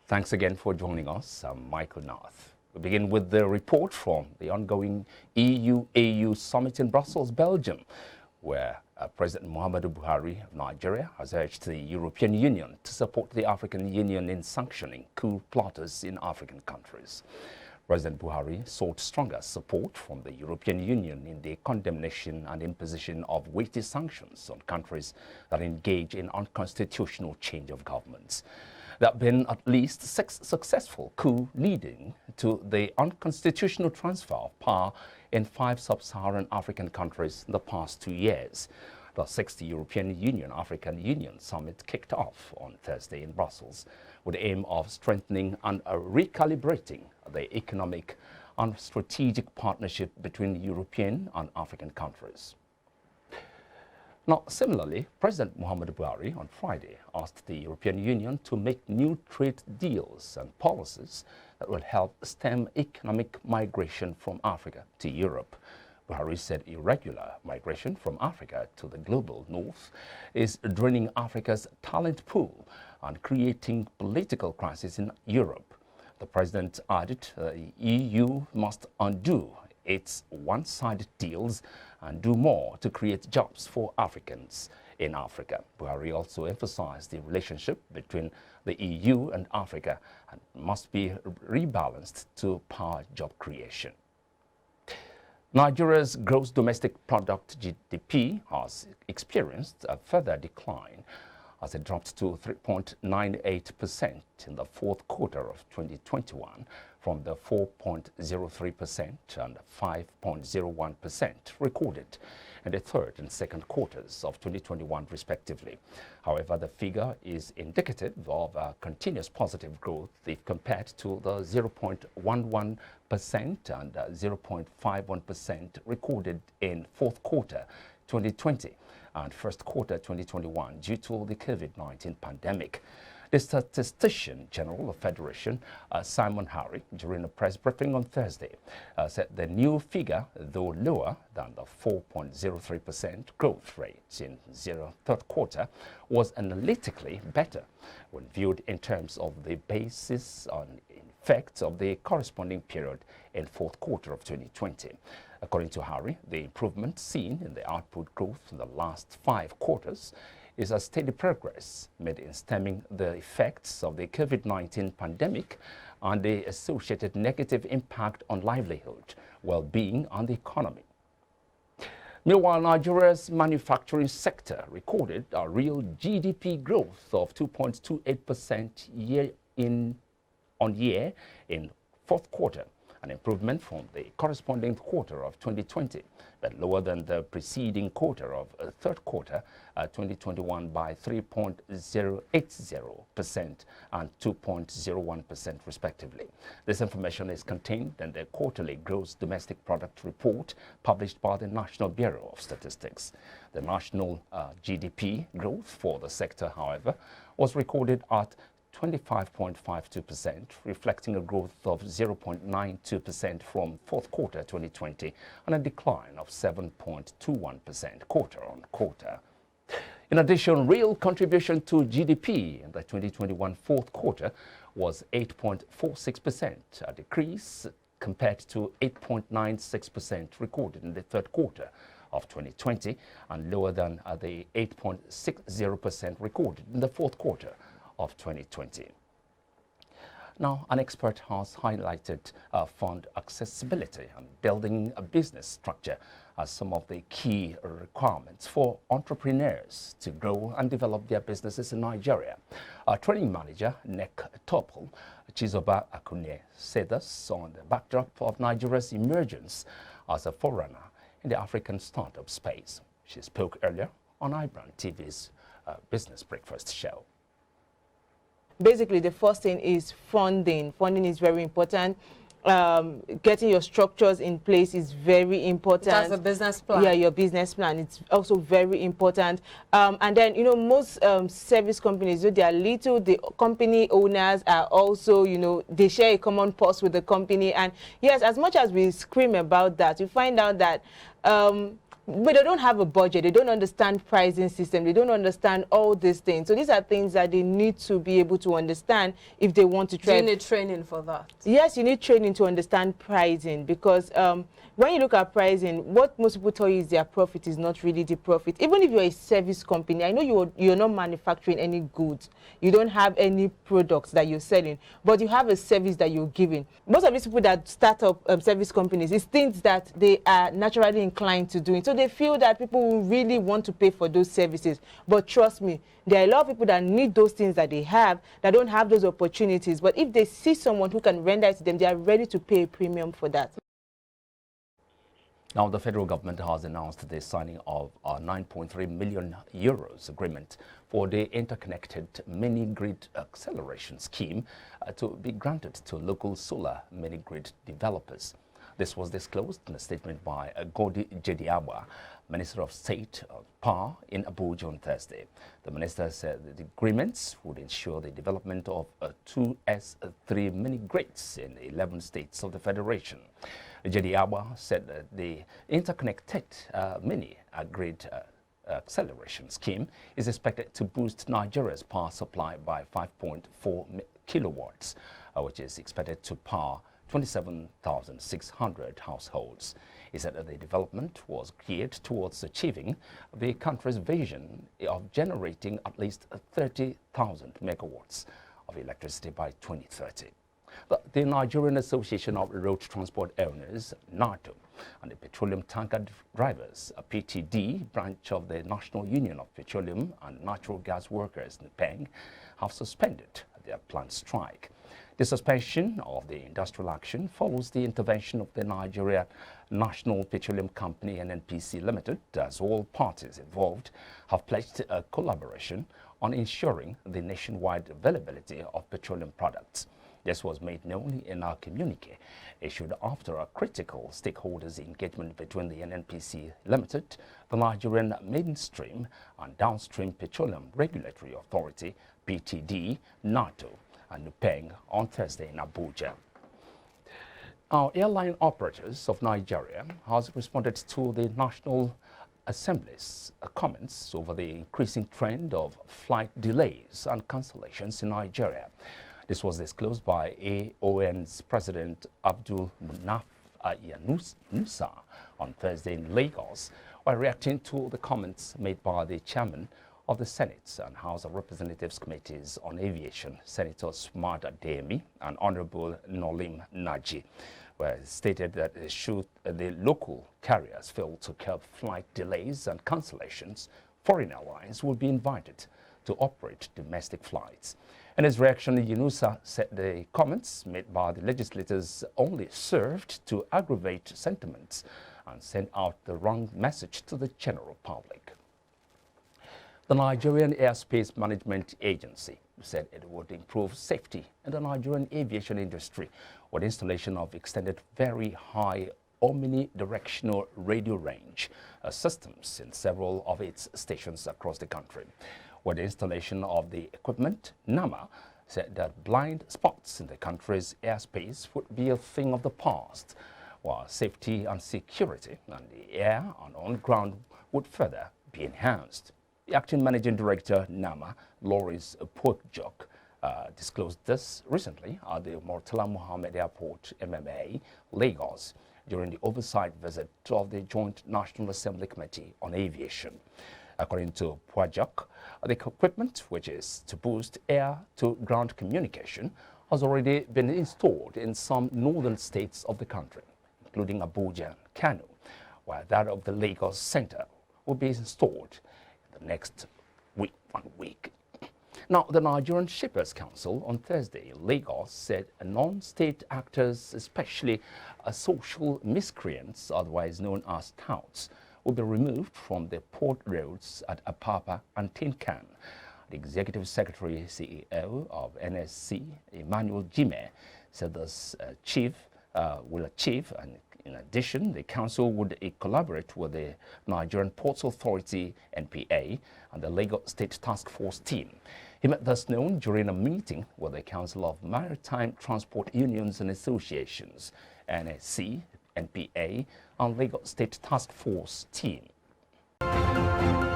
Thanks again for joining us. I'm Michael North. We begin with the report from the ongoing EU-AU summit in Brussels, Belgium, where President Muhammadu Buhari of Nigeria has urged the European Union to support the African Union in sanctioning coup plotters in African countries. President Buhari sought stronger support from the European Union in the condemnation and imposition of weighty sanctions on countries that engage in unconstitutional change of governments. There have been at least 6 successful coups leading to the unconstitutional transfer of power in 5 sub-Saharan African countries in the past 2 years. The 6th European Union-African Union summit kicked off on Thursday in Brussels with the aim of strengthening and recalibrating the economic and strategic partnership between European and African countries. Now, similarly, President Muhammadu Buhari on Friday asked the European Union to make new trade deals and policies that will help stem economic migration from Africa to Europe. Buhari said irregular migration from Africa to the global north is draining Africa's talent pool and creating political crisis in Europe. The president added the EU must undo its one-sided deals and do more to create jobs for Africans in Africa. Buhari also emphasized the relationship between the EU and Africa and must be rebalanced to power job creation. Nigeria's gross domestic product GDP has experienced a further decline as it dropped to 3.98% in the fourth quarter of 2021 from the 4.03% and 5.01% recorded in the third and second quarters of 2021 respectively. However, the figure is indicative of a continuous positive growth if compared to the 0.11% and 0.51% recorded in fourth quarter 2020 and first quarter 2021 due to the COVID-19 pandemic. The Statistician General of Federation, Simon Harry, during a press briefing on Thursday, said the new figure, though lower than the 4.03% growth rate in the third quarter, was analytically better when viewed in terms of the basis on effects of the corresponding period in fourth quarter of 2020. According to Harry, the improvement seen in the output growth in the last 5 quarters is a steady progress made in stemming the effects of the COVID-19 pandemic and the associated negative impact on livelihood, well-being and the economy. Meanwhile, Nigeria's manufacturing sector recorded a real GDP growth of 2.28% year-on-year in fourth quarter, an improvement from the corresponding quarter of 2020, but lower than the preceding quarter of third quarter 2021 by 3.080% and 2.01% respectively. This information is contained in the quarterly gross domestic product report published by the National Bureau of Statistics. The national GDP growth for the sector, however, was recorded at 25.52%, reflecting a growth of 0.92% from fourth quarter 2020 and a decline of 7.21% quarter-on-quarter. In addition, real contribution to GDP in the 2021 fourth quarter was 8.46%, a decrease compared to 8.96% recorded in the third quarter of 2020 and lower than the 8.60% recorded in the fourth quarter of 2020. Now, an expert has highlighted fund accessibility and building a business structure as some of the key requirements for entrepreneurs to grow and develop their businesses in Nigeria. Training manager Nick Topol Chizoba Akunye said this on the backdrop of Nigeria's emergence as a forerunner in the African startup space. She spoke earlier on iBrandTV's Business Breakfast show. Basically, the first thing is funding. Funding is very important. Getting your structures in place is very important. That's a business plan. Yeah, your business plan. It's also very important. And then, you know, most service companies, though they are little, the company owners are also, you know, they share a common purse with the company. And yes, as much as we scream about that, you find out that but they don't have a budget. They don't understand pricing system. They don't understand all these things. So these are things that they need to be able to understand if they want to try. Do you need training for that? Yes, you need training to understand pricing, because when you look at pricing, what most people tell you is their profit is not really the profit. Even if you're a service company, I know you're not manufacturing any goods. You don't have any products that you're selling, but you have a service that you're giving. Most of these people that start up service companies, it's things that they are naturally inclined to doing. So they feel that people will really want to pay for those services. But trust me, there are a lot of people that need those things that they have, that don't have those opportunities. But if they see someone who can render it to them, they are ready to pay a premium for that. Now, the federal government has announced the signing of a 9.3 million euros agreement for the interconnected mini-grid acceleration scheme to be granted to local solar mini-grid developers. This was disclosed in a statement by Godi Jediawa, Minister of State of Power in Abuja on Thursday. The minister said the agreements would ensure the development of 2S3 mini-grids in 11 states of the Federation. Jediawa said that the interconnected mini-grid acceleration scheme is expected to boost Nigeria's power supply by 5.4 kilowatts, which is expected to power 27,600 households. He said that the development was geared towards achieving the country's vision of generating at least 30,000 megawatts of electricity by 2030. The Nigerian Association of Road Transport Owners, NATO, and the Petroleum Tanker Drivers, a PTD branch of the National Union of Petroleum and Natural Gas Workers, Nnpc, have suspended their planned strike. The suspension of the industrial action follows the intervention of the Nigeria National Petroleum Company Nnpc Limited, as all parties involved have pledged a collaboration on ensuring the nationwide availability of petroleum products. This was made known in a communique issued after a critical stakeholders engagement between the Nnpc Limited, the Nigerian Mainstream and Downstream Petroleum Regulatory Authority, PTD, NATO, and Nnpc on Thursday in Abuja. Our airline operators of Nigeria has responded to the National Assembly's comments over the increasing trend of flight delays and cancellations in Nigeria. This was disclosed by AON's President Abdul Munaf Nusa on Thursday in Lagos, while reacting to the comments made by the chairman of the Senate and House of Representatives Committees on Aviation, Senator Smart Adeyemi and Honorable Nolim Naji, where it stated that should the local carriers fail to curb flight delays and cancellations, foreign airlines will be invited to operate domestic flights. In his reaction, Yunusa said the comments made by the legislators only served to aggravate sentiments and send out the wrong message to the general public. The Nigerian Airspace Management Agency said it would improve safety in the Nigerian aviation industry with installation of extended very high omnidirectional radio range systems in several of its stations across the country. With the installation of the equipment, NAMA said that blind spots in the country's airspace would be a thing of the past, while safety and security on the air and on ground would further be enhanced. The acting managing director, NAMA, Loris Pokjok, disclosed this recently at the Murtala Muhammed Airport, MMA, Lagos, during the oversight visit of the Joint National Assembly Committee on Aviation. According to Pwajok, the equipment, which is to boost air-to-ground communication, has already been installed in some northern states of the country, including Abuja and Kano, while that of the Lagos Center will be installed in the next week. Now, the Nigerian Shippers Council on Thursday in Lagos said non-state actors, especially social miscreants, otherwise known as touts, will be removed from the port roads at Apapa and Tinkan. The Executive Secretary CEO of NSC, Emmanuel Jime, said this will achieve, and in addition, the council would collaborate with the Nigerian Ports Authority, NPA, and the Lagos State Task Force team. He made this known during a meeting with the Council of Maritime Transport Unions and Associations, NSC, NPA, and Lagos State Task Force team. you.